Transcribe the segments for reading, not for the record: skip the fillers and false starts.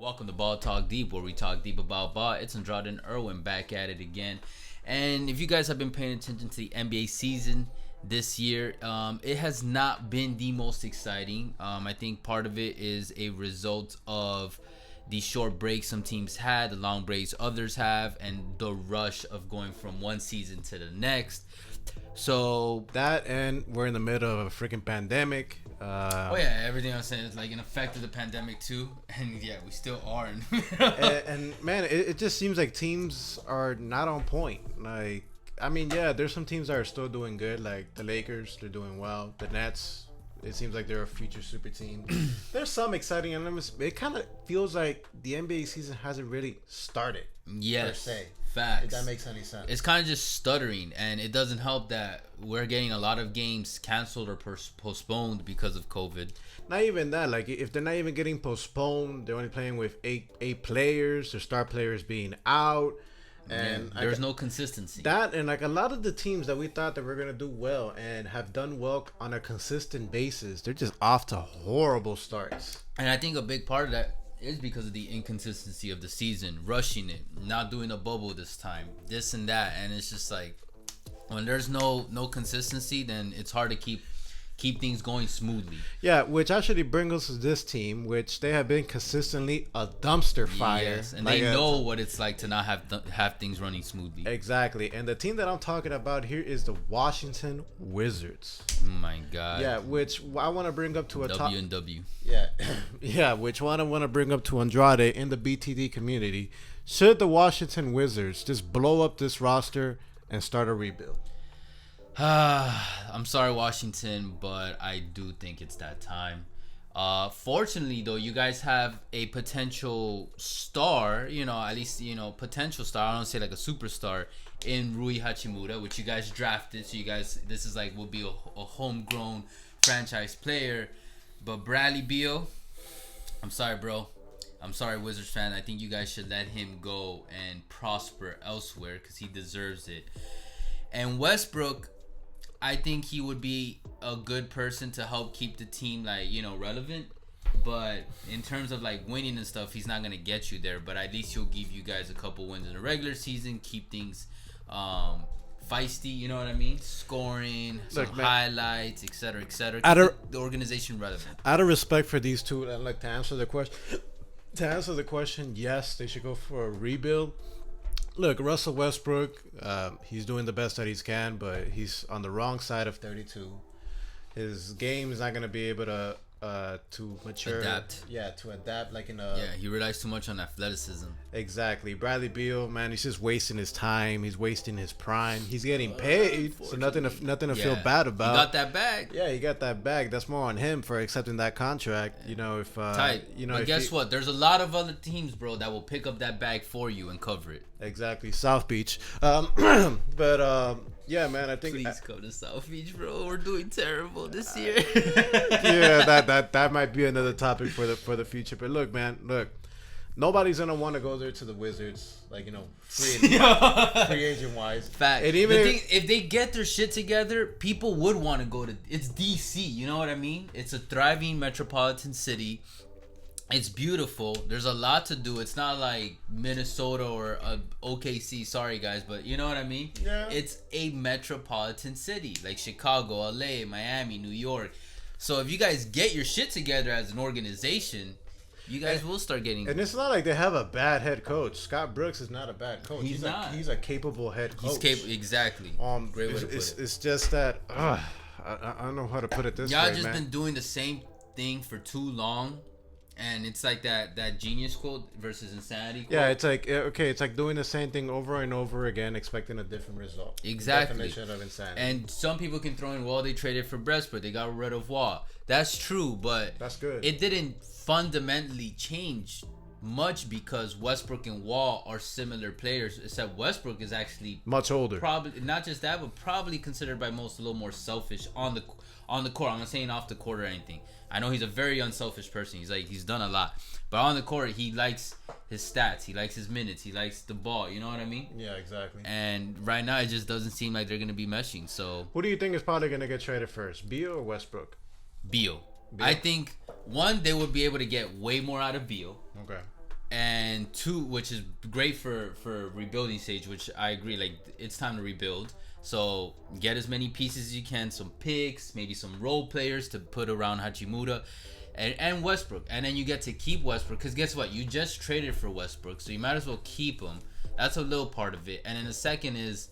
Welcome to Ball Talk Deep, where we talk deep about ball. It's Andrade and Irwin back at it again. And if you guys have been paying attention to the NBA season this year, it has not been the most exciting. I think part of it is a result of the short breaks some teams had, the long breaks others have, and the rush of going from one season to the next. So that, and we're in the middle of a freaking pandemic. Everything I was saying is like an effect of the pandemic too, and yeah, we still are. and man, it just seems like teams are not on point. Like, I mean, yeah, there's some teams that are still doing good, like the Lakers, they're doing well. The Nets, it seems like they're a future super team. There's some exciting elements. It kind of feels like the NBA season hasn't really started. Yes. Per se. Facts. If that makes any sense. It's kind of just stuttering, and it doesn't help that we're getting a lot of games canceled or postponed because of COVID. Not even that. Like, if they're not even getting postponed, they're only playing with eight players, their star players being out. And there's no consistency. That, and like a lot of the teams that we thought that were going to do well and have done well on a consistent basis, they're just off to horrible starts. And I think a big part of that is because of the inconsistency of the season, rushing it, not doing a bubble this time, this and that, and it's just like when there's no consistency, then it's hard to keep things going smoothly. Yeah, which actually brings us to this team, which they have been consistently a dumpster fire. Yes, and they know what it's like to not have things running smoothly. Exactly, and the team that I'm talking about here is the Washington Wizards. Oh my God. Yeah, which I want to bring up to a W and W. Yeah, yeah, which one I want to bring up to Andrade in the BTD community. Should the Washington Wizards just blow up this roster and start a rebuild? I'm sorry, Washington, but I do think it's that time. Fortunately, though, you guys have a potential star, at least, potential star. I don't say like a superstar in Rui Hachimura, which you guys drafted. So you guys, this is like, will be a homegrown franchise player. But Bradley Beal, I'm sorry, bro. I'm sorry, Wizards fan. I think you guys should let him go and prosper elsewhere because he deserves it. And Westbrook, I think he would be a good person to help keep the team, relevant. But in terms of, winning and stuff, he's not going to get you there. But at least he'll give you guys a couple wins in the regular season, keep things feisty, you know what I mean? Scoring, some highlights, et cetera, et cetera. Keep the organization relevant. Out of respect for these two, I'd like to answer the question, yes, they should go for a rebuild. Look, Russell Westbrook, he's doing the best that he can, but he's on the wrong side of 32. His game is not going to be able to mature. Adapt. Yeah, to adapt he relies too much on athleticism. Exactly. Bradley Beal, man, he's just wasting his time. He's wasting his prime. He's getting paid, so nothing to feel bad about. He got that bag. Yeah, he got that bag. That's more on him for accepting that contract. Tight. But guess what? There's a lot of other teams, bro, that will pick up that bag for you and cover it. Exactly. South Beach. Yeah, man, I think. Please come to South Beach, bro. We're doing terrible this year. Yeah, that might be another topic for the future. But look, man, nobody's gonna want to go there to the Wizards, free agent wise. Fact. And even if they get their shit together, people would want to go to. It's DC. You know what I mean? It's a thriving metropolitan city. It's beautiful. There's a lot to do. It's not like Minnesota or OKC. Sorry, guys, but you know what I mean? Yeah. It's a metropolitan city like Chicago, LA, Miami, New York. So if you guys get your shit together as an organization, you guys will start getting. And it's not like they have a bad head coach. Scott Brooks is not a bad coach. He's not. He's a capable head coach. Exactly. Great way to put it. It's just that I don't know how to put it this way, Y'all just been doing the same thing for too long. And it's like that genius quote versus insanity quote. Yeah, it's like, okay, it's like doing the same thing over and over again, expecting a different result. Exactly. The definition of insanity. And some people can throw in, well, they traded for Westbrook. They got rid of Wall. That's true, but that's good. It didn't fundamentally change much because Westbrook and Wall are similar players, except Westbrook is actually much older. Probably not just that, but probably considered by most a little more selfish on the court. I'm not saying off the court or anything. I know he's a very unselfish person. He's done a lot, but on the court he likes his stats, he likes his minutes, he likes the ball. You know what I mean? Yeah, exactly. And right now it just doesn't seem like they're gonna be meshing. So who do you think is probably gonna get traded first, Beal or Westbrook? Beal. I think one, they would be able to get way more out of Beal. Okay. and two, which is great for rebuilding stage, which I agree. Like it's time to rebuild. So get as many pieces as you can, some picks, maybe some role players to put around Hachimura. And Westbrook, and then you get to keep Westbrook because guess what? You just traded for Westbrook, so you might as well keep him. That's a little part of it. And then the second is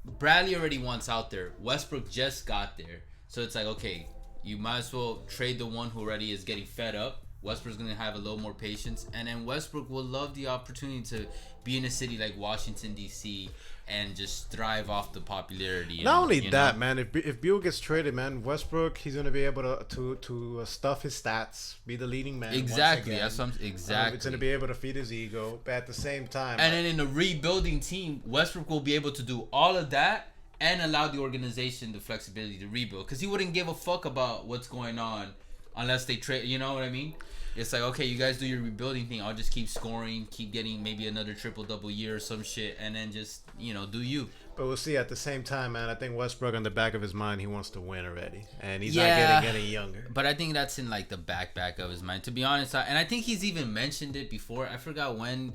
Bradley already wants out there. Westbrook just got there, so it's like okay, you might as well trade the one who already is getting fed up. Westbrook's gonna have a little more patience, and then Westbrook will love the opportunity to be in a city like Washington D.C. and just thrive off the popularity. Not only that, man. If Beal gets traded, man, Westbrook, he's gonna be able to stuff his stats, be the leading man. Exactly. That's what exactly. It's gonna be able to feed his ego, but at the same time. And then in a rebuilding team, Westbrook will be able to do all of that and allow the organization the flexibility to rebuild, because he wouldn't give a fuck about what's going on unless they trade. You know what I mean? It's like, okay, you guys do your rebuilding thing. I'll just keep scoring, keep getting maybe another triple-double year or some shit, and then just, do you. But we'll see at the same time, man. I think Westbrook, on the back of his mind, he wants to win already. And he's not getting any younger. But I think that's in, like, the back of his mind. To be honest, and I think he's even mentioned it before. I forgot when,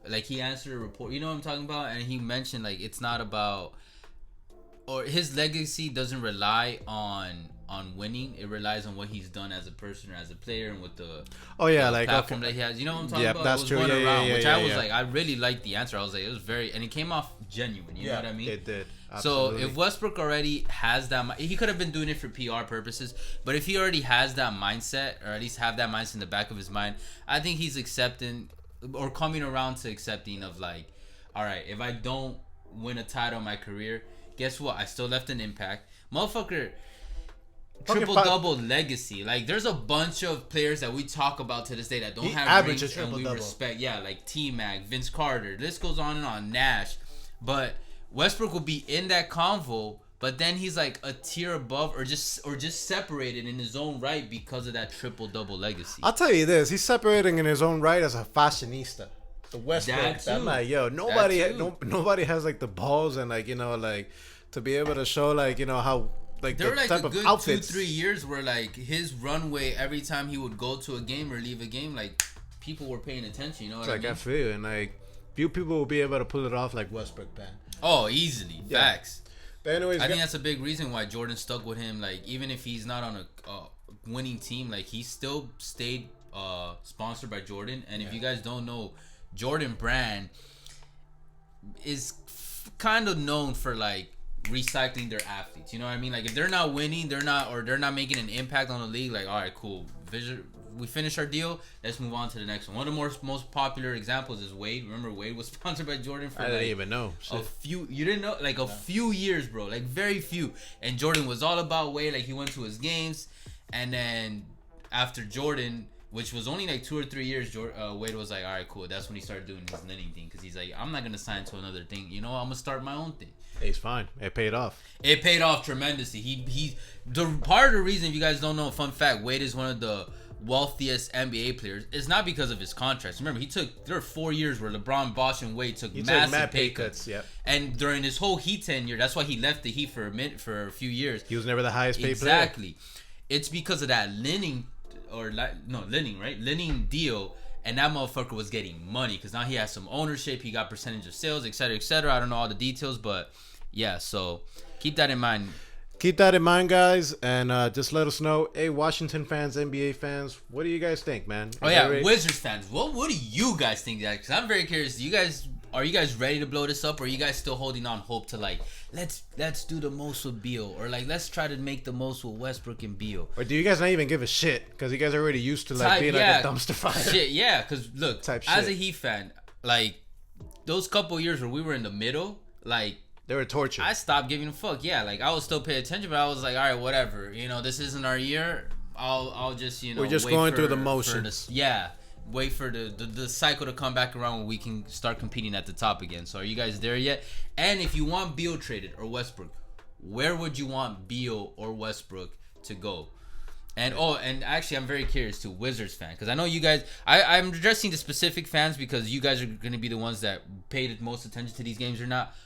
like, he answered a report. You know what I'm talking about? And he mentioned, like, it's not about... Or his legacy doesn't rely on winning. It relies on what he's done as a person or as a player and with the platform that he has. You know what I'm talking about? That's true. I was like, I really liked the answer. I was like, it was very, and it came off genuine. You know what I mean? It did. Absolutely. So if Westbrook already has that, he could have been doing it for PR purposes, but if he already has that mindset, or at least have that mindset in the back of his mind, I think he's accepting or coming around to accepting of like, all right, if I don't win a title in my career, guess what? I still left an impact. Motherfucker, triple-double legacy. Like, there's a bunch of players that we talk about to this day that don't have rings and we respect. Yeah, like T-Mac, Vince Carter. This goes on and on. Nash. But Westbrook will be in that convo, but then he's like a tier above or just separated in his own right because of that triple-double legacy. I'll tell you this. He's separating in his own right as a fashionista. The Westbrook. I'm like, yo, nobody has like the balls and like, like to be able to show like, how like there the were like type a of good outfits. 2-3 years where like his runway every time he would go to a game or leave a game, like people were paying attention. You know what I mean? I feel and like few people will be able to pull it off like Westbrook, man. Oh, easily. Yeah. Facts. But anyways, I think that's a big reason why Jordan stuck with him. Like even if he's not on a winning team, like he still stayed sponsored by Jordan. And if you guys don't know, Jordan Brand is kind of known for like recycling their athletes. You know what I mean? Like if they're not winning, they're not making an impact on the league. Like, all right, cool. We finished our deal. Let's move on to the next one. One of the most popular examples is Wade. Remember Wade was sponsored by Jordan for I didn't even know. You didn't know? Like a few years, bro. Like very few. And Jordan was all about Wade. Like he went to his games, and then after Jordan, which was only like 2 or 3 years, Wade was like, all right, cool. That's when he started doing his lending thing. Because he's like, I'm not going to sign to another thing. I'm going to start my own thing. It's fine. It paid off. It paid off tremendously. The part of the reason, if you guys don't know, fun fact, Wade is one of the wealthiest NBA players. It's not because of his contracts. Remember, there were 4 years where LeBron, Bosh, and Wade took massive pay cuts. Yep. And during his whole Heat tenure, that's why he left the Heat for a few years. He was never the highest paid player. Exactly. It's because of that lending deal, and that motherfucker was getting money because now he has some ownership, he got percentage of sales, etc., etc. I don't know all the details, but yeah, so keep that in mind. Keep that in mind, guys, and just let us know. Hey, Washington fans, NBA fans, what do you guys think, man? Wizards fans, what do you guys think? Because I'm very curious. Are you guys ready to blow this up, or are you guys still holding on hope to like let's do the most with Beal, or like let's try to make the most with Westbrook and Beal? Or do you guys not even give a shit because you guys are already used to like being like a dumpster fire? Shit, yeah. Because look, as a Heat fan, like those couple years where we were in the middle, like they were torture. I stopped giving a fuck. Yeah, like I would still pay attention, but I was like, all right, whatever. This isn't our year. I'll just we're just going through the motions. Wait for the cycle to come back around when we can start competing at the top again. So are you guys there yet? And if you want Beal traded or Westbrook, where would you want Beal or Westbrook to go? And actually I'm very curious too, Wizards fan, because I know you guys, I'm addressing the specific fans because you guys are going to be the ones that pay the most attention to these games or not.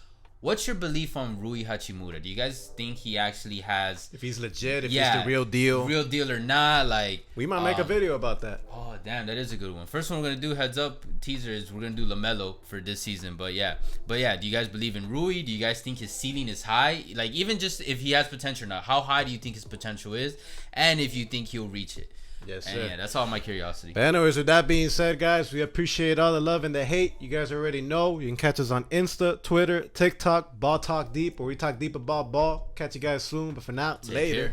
What's your belief on Rui Hachimura? Do you guys think he actually has, if he's legit, if he's the real deal or not? Like, we might make a video about that. Oh damn, that is a good one. First one we're gonna do, heads up teaser, is we're gonna do LaMelo for this season. But yeah, do you guys believe in Rui? Do you guys think his ceiling is high? Like, even just if he has potential or not, how high do you think his potential is, and if you think he'll reach it? Yes, and sir. Yeah, that's all my curiosity. But anyways, with that being said, guys, we appreciate all the love and the hate. You guys already know. You can catch us on Insta, Twitter, TikTok, Ball Talk Deep, where we talk deep about ball. Catch you guys soon. But for now, Take later. care.